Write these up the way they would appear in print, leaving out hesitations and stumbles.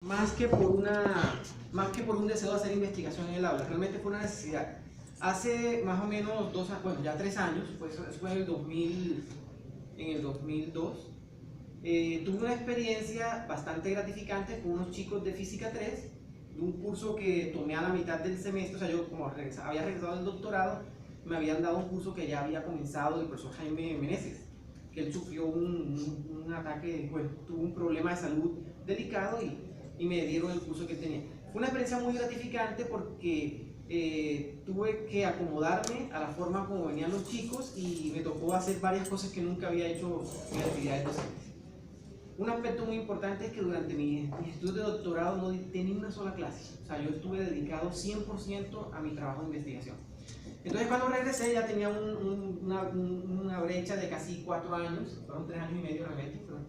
más que por un deseo de hacer investigación en el aula, realmente fue una necesidad. Hace más o menos bueno, ya 3 años, pues eso fue en el 2002, tuve una experiencia bastante gratificante con unos chicos de Física 3, de un curso que tomé a la mitad del semestre. O sea, yo como había regresado del doctorado, me habían dado un curso que ya había comenzado el profesor Jaime Meneses, que él sufrió un ataque, bueno, tuvo un problema de salud delicado y me dieron el curso que tenía. Fue una experiencia muy gratificante porque tuve que acomodarme a la forma como venían los chicos y me tocó hacer varias cosas que nunca había hecho en actividades docentes. Un aspecto muy importante es que durante mis estudios de doctorado no dicté ni una sola clase. O sea, yo estuve dedicado 100% a mi trabajo de investigación. Entonces, cuando regresé ya tenía una brecha de casi 4 años, fueron 3 años y medio realmente, pero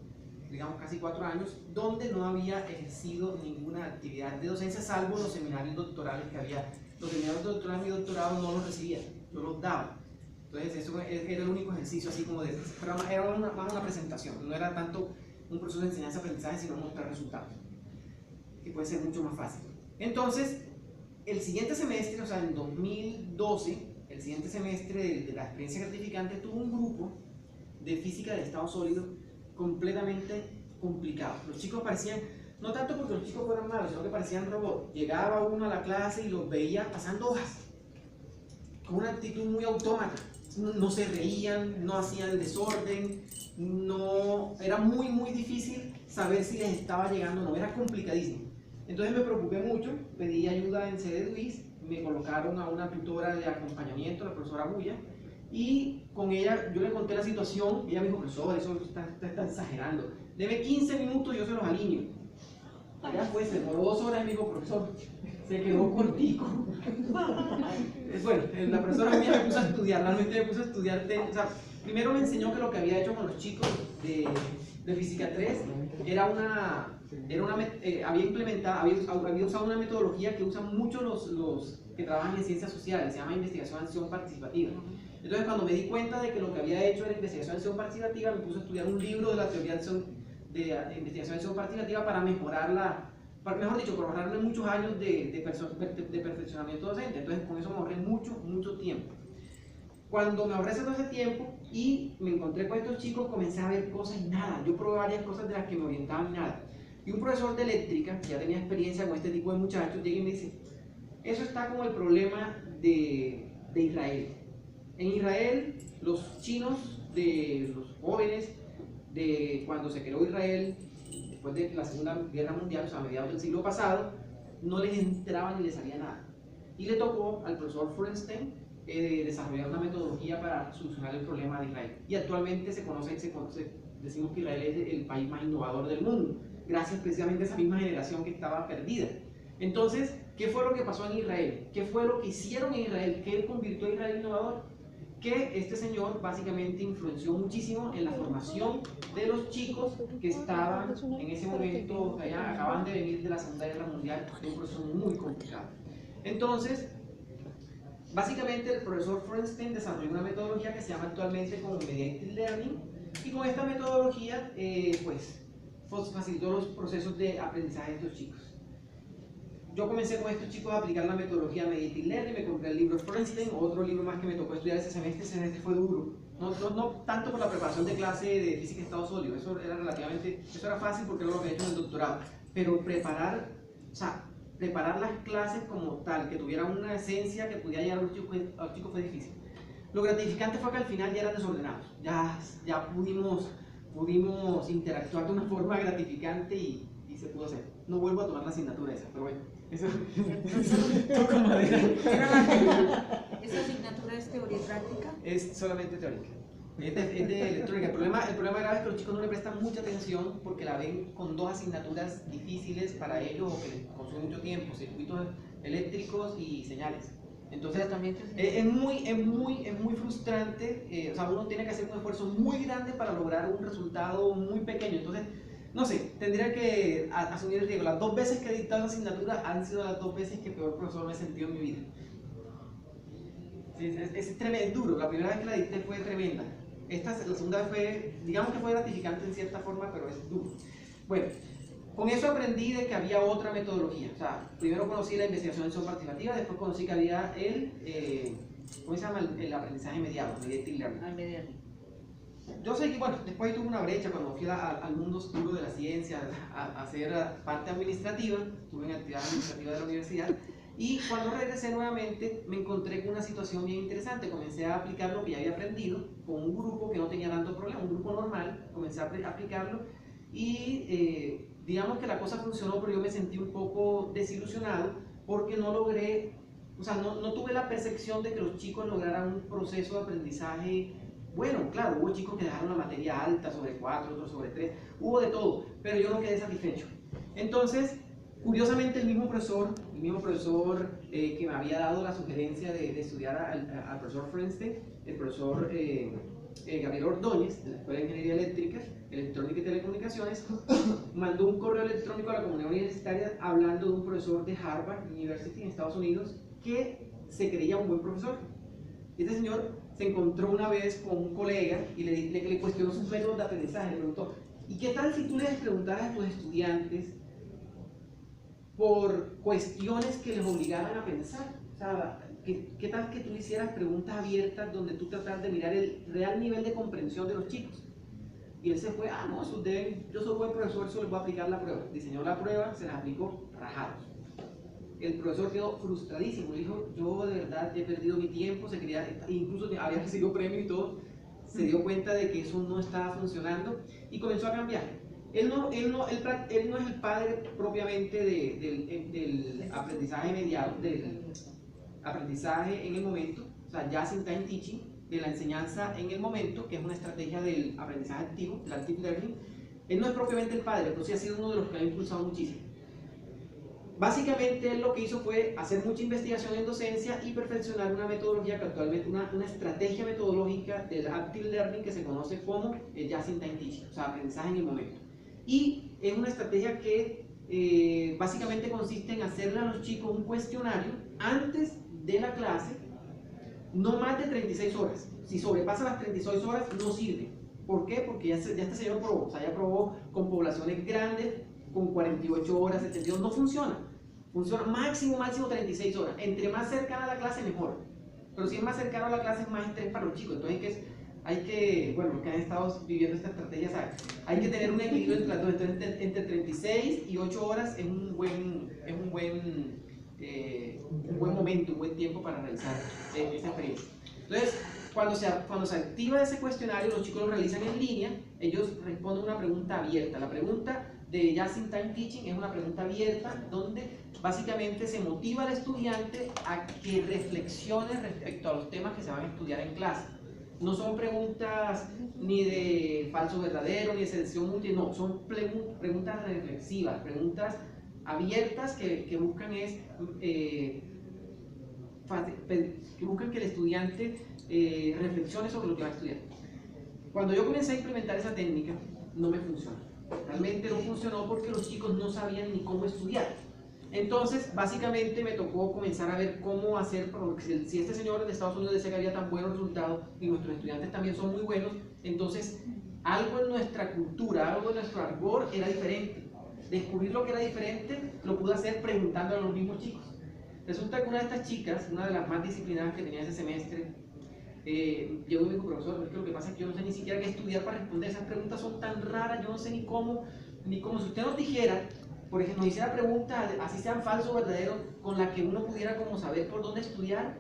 digamos casi 4 años, donde no había ejercido ninguna actividad de docencia, salvo los seminarios doctorales que había. Los seminarios doctorales y mi doctorado no los recibía, yo los daba. Entonces, eso era el único ejercicio así como de... Pero era más una presentación, no era tanto un proceso de enseñanza-aprendizaje, sino mostrar resultados, que puede ser mucho más fácil. Entonces, el siguiente semestre, o sea, en 2012, el siguiente semestre de la experiencia gratificante, tuvo un grupo de física de estado sólido completamente complicado. Los chicos parecían, no tanto porque los chicos fueran malos, sino que parecían robots. Llegaba uno a la clase y los veía pasando hojas, con una actitud muy autómata. No se reían, no hacían desorden, era muy difícil saber si les estaba llegando o no, era complicadísimo. Entonces me preocupé mucho, pedí ayuda en sede Luis, me colocaron a una tutora de acompañamiento, la profesora Bulla, y con ella yo le conté la situación. Ella me dijo: profesor, eso está exagerando, deme 15 minutos y yo se los alineo. Ya fue, se demoró 2 horas y me dijo: profesor, se quedó cortico. Bueno, la profesora mía me puso a estudiar, realmente me puso a estudiar. O sea, primero me enseñó que lo que había hecho con los chicos de Física 3 había usado una metodología que usan mucho los que trabajan en ciencias sociales, se llama investigación acción participativa. Entonces, cuando me di cuenta de que lo que había hecho era investigación acción participativa, me puse a estudiar un libro de la teoría de investigación acción participativa para mejorarla, mejor dicho, por ahorrarme muchos años de perfeccionamiento docente. Entonces, con eso me ahorré mucho tiempo. Cuando me ahorré todo ese tiempo y me encontré con estos chicos, comencé a ver cosas y nada. Yo probé varias cosas de las que me orientaban y nada. Y un profesor de eléctrica, que ya tenía experiencia con este tipo de muchachos, llega y me dice: eso está como el problema de Israel. En Israel, los chinos, los jóvenes, de cuando se creó Israel, después de la Segunda Guerra Mundial, o sea, a mediados del siglo pasado, no les entraba ni les salía nada. Y le tocó al profesor Feuerstein desarrollar una metodología para solucionar el problema de Israel. Y actualmente decimos que Israel es el país más innovador del mundo, gracias precisamente a esa misma generación que estaba perdida. Entonces, ¿qué fue lo que pasó en Israel? ¿Qué fue lo que hicieron en Israel? ¿Qué convirtió a Israel innovador? Que este señor básicamente influenció muchísimo en la formación de los chicos que estaban en ese momento, allá acaban de venir de la Segunda Guerra Mundial, de un proceso muy complicado. Entonces, básicamente el profesor Feuerstein desarrolló una metodología que se llama actualmente como Mediated Learning, y con esta metodología pues facilitó los procesos de aprendizaje de estos chicos. Yo comencé con estos chicos a aplicar la metodología Mediated Learning, me compré el libro Feuerstein, otro libro más que me tocó estudiar ese semestre fue duro. No tanto por la preparación de clase de física de estado sólido, eso era fácil porque era lo que he hecho en el doctorado, pero preparar las clases como tal, que tuvieran una esencia que pudiera llegar a los chicos fue difícil. Lo gratificante fue que al final ya eran desordenados, ya pudimos interactuar de una forma gratificante y se pudo hacer. No vuelvo a tomar la asignatura esa, pero bueno, eso toco madera. ¿Esa asignatura es teoría y práctica? Es solamente teórica. Es de electrónica. El problema grave es que los chicos no le prestan mucha atención porque la ven con 2 asignaturas difíciles para ellos o que les consume mucho tiempo: circuitos eléctricos y señales. Entonces es muy frustrante. O sea, uno tiene que hacer un esfuerzo muy grande para lograr un resultado muy pequeño. Entonces, no sé, tendría que asumir el riesgo. Las 2 veces que he dictado esa asignatura han sido las 2 veces que peor profesor me he sentido en mi vida. Sí, es tremendo, es duro. La primera vez que la dicté fue tremenda. La segunda vez digamos que fue gratificante en cierta forma, pero es duro. Bueno, Con eso aprendí de que había otra metodología. O sea, primero conocí la investigación en acción participativa, después conocí que había ¿cómo se llama? El aprendizaje mediado, mediated learning. Yo sé que, bueno, después tuve una brecha cuando fui al mundo oscuro de la ciencia, a hacer parte administrativa, estuve en actividad administrativa de la universidad, y cuando regresé nuevamente me encontré con una situación bien interesante. Comencé a aplicar lo que ya había aprendido con un grupo que no tenía tanto problema, un grupo normal, comencé a aplicarlo y digamos que la cosa funcionó, pero yo me sentí un poco desilusionado porque no logré, o sea, no tuve la percepción de que los chicos lograran un proceso de aprendizaje. Bueno, claro, hubo chicos que dejaron la materia alta, sobre 4, otros sobre 3, hubo de todo, pero yo no quedé satisfecho. Entonces, curiosamente, el mismo profesor que me había dado la sugerencia de estudiar al profesor Frenstein, el profesor Gabriel Ordóñez, de la Escuela de Ingeniería Eléctrica, Electrónica y Telecomunicaciones, mandó un correo electrónico a la comunidad universitaria hablando de un profesor de Harvard University en Estados Unidos que se creía un buen profesor. Este señor se encontró una vez con un colega y le cuestionó sus métodos de aprendizaje. Le preguntó, ¿y qué tal si tú les preguntaras a tus estudiantes por cuestiones que les obligaran a pensar? O sea, ¿qué tal que tú hicieras preguntas abiertas donde tú tratas de mirar el real nivel de comprensión de los chicos? Y él se fue, no, yo soy buen profesor, eso les voy a aplicar la prueba. Diseñó la prueba, se las aplicó, rajados. El profesor quedó frustradísimo, dijo, yo de verdad he perdido mi tiempo, incluso había recibido premio y todo, se dio cuenta de que eso no estaba funcionando y comenzó a cambiar. Él no es el padre propiamente del aprendizaje mediado, del aprendizaje en el momento, o sea, Just in Time Teaching, de la enseñanza en el momento, que es una estrategia del aprendizaje activo, del active learning. Él no es propiamente el padre, pero sí ha sido uno de los que ha impulsado muchísimo. Básicamente él lo que hizo fue hacer mucha investigación en docencia y perfeccionar una metodología que actualmente, una estrategia metodológica del active learning que se conoce como el Just in Time Teaching, o sea, aprendizaje en el momento. Y es una estrategia que básicamente consiste en hacerle a los chicos un cuestionario antes de la clase, no más de 36 horas. Si sobrepasa las 36 horas no sirve. ¿Por qué? Porque ya este señor probó, o sea, ya probó con poblaciones grandes, con 48 horas, 72, no funciona. Funciona máximo 36 horas. Entre más cercana a la clase, mejor. Pero si es más cercano a la clase, es más estrés para los chicos. Entonces bueno, los que han estado viviendo esta estrategia saben, hay que tener un equilibrio entre las dos. Entonces, entre 36 y 8 horas es un buen momento, un buen tiempo para realizar esta experiencia. Entonces, cuando se activa ese cuestionario, los chicos lo realizan en línea, ellos responden una pregunta abierta. La pregunta de Just in Time Teaching es una pregunta abierta donde básicamente se motiva al estudiante a que reflexione respecto a los temas que se van a estudiar en clase. No son preguntas ni de falso verdadero, ni de selección múltiple, no, son preguntas reflexivas, preguntas abiertas que buscan que el estudiante reflexione sobre lo que va a estudiar. Cuando yo comencé a implementar esa técnica, no me funcionó. Realmente no funcionó porque los chicos no sabían ni cómo estudiar. Entonces, básicamente me tocó comenzar a ver cómo hacer, porque si este señor de Estados Unidos decía que había tan buenos resultados y nuestros estudiantes también son muy buenos, entonces algo en nuestra cultura, algo en nuestro arbor era diferente. Descubrir lo que era diferente lo pude hacer preguntando a los mismos chicos. Resulta que una de estas chicas, una de las más disciplinadas que tenía ese semestre, llegó y me dijo, profesor, es que lo que pasa es que yo no sé ni siquiera qué estudiar para responder, esas preguntas son tan raras, yo no sé ni cómo, si usted nos dijera, por ejemplo, nos hiciera preguntas, así sean falsos o verdaderos, con las que uno pudiera como saber por dónde estudiar,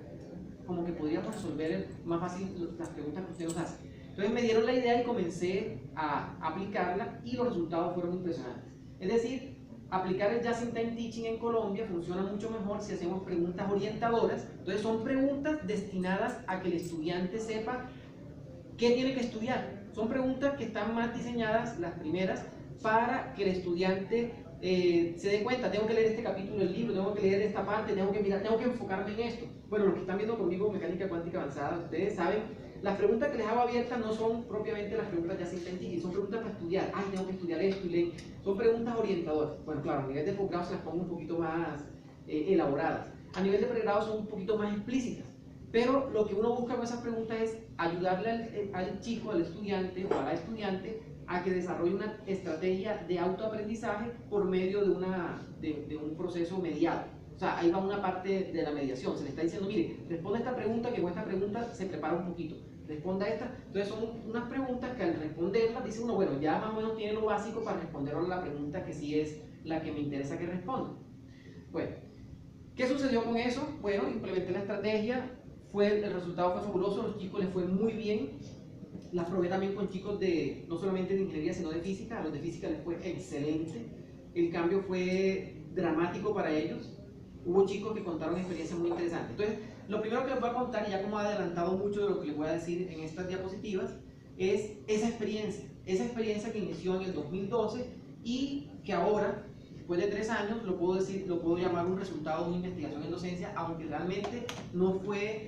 como que podríamos resolver más fácil las preguntas que usted nos hace. Entonces me dieron la idea y comencé a aplicarla y los resultados fueron impresionantes. Es decir, aplicar el Just in Time Teaching en Colombia funciona mucho mejor si hacemos preguntas orientadoras. Entonces son preguntas destinadas a que el estudiante sepa qué tiene que estudiar. Son preguntas que están más diseñadas, las primeras, para que el estudiante se dé cuenta, tengo que leer este capítulo del libro, tengo que leer esta parte, tengo que mirar, tengo que enfocarme en esto. Bueno, los que están viendo conmigo mecánica cuántica avanzada, ustedes saben, las preguntas que les hago abiertas no son propiamente las preguntas de Just in Time Teaching, son preguntas para estudiar. Ay, tengo que estudiar esto y leer. Son preguntas orientadoras. Bueno, claro, a nivel de posgrado se las pongo un poquito más elaboradas. A nivel de pregrado son un poquito más explícitas. Pero lo que uno busca con esas preguntas es ayudarle al chico, al estudiante o a la estudiante a que desarrolle una estrategia de autoaprendizaje por medio de un proceso mediado. O sea, ahí va una parte de la mediación. Se le está diciendo, mire, responde esta pregunta, que con esta pregunta se prepara un poquito. Responda esta. Entonces son unas preguntas que al responderlas dice uno, bueno, ya más o menos tiene lo básico para responder a la pregunta que sí es la que me interesa que responda. Bueno, ¿qué sucedió con eso? Bueno, implementé la estrategia, el resultado fue fabuloso, a los chicos les fue muy bien. La probé también con chicos no solamente de ingeniería, sino de física. A los de física les fue excelente. El cambio fue dramático para ellos. Hubo chicos que contaron experiencias muy interesantes. Entonces, lo primero que les voy a contar, y ya como he adelantado mucho de lo que les voy a decir en estas diapositivas, es esa experiencia que inició en el 2012 y que ahora, después de 3 años, lo puedo llamar un resultado de una investigación en docencia, aunque realmente no fue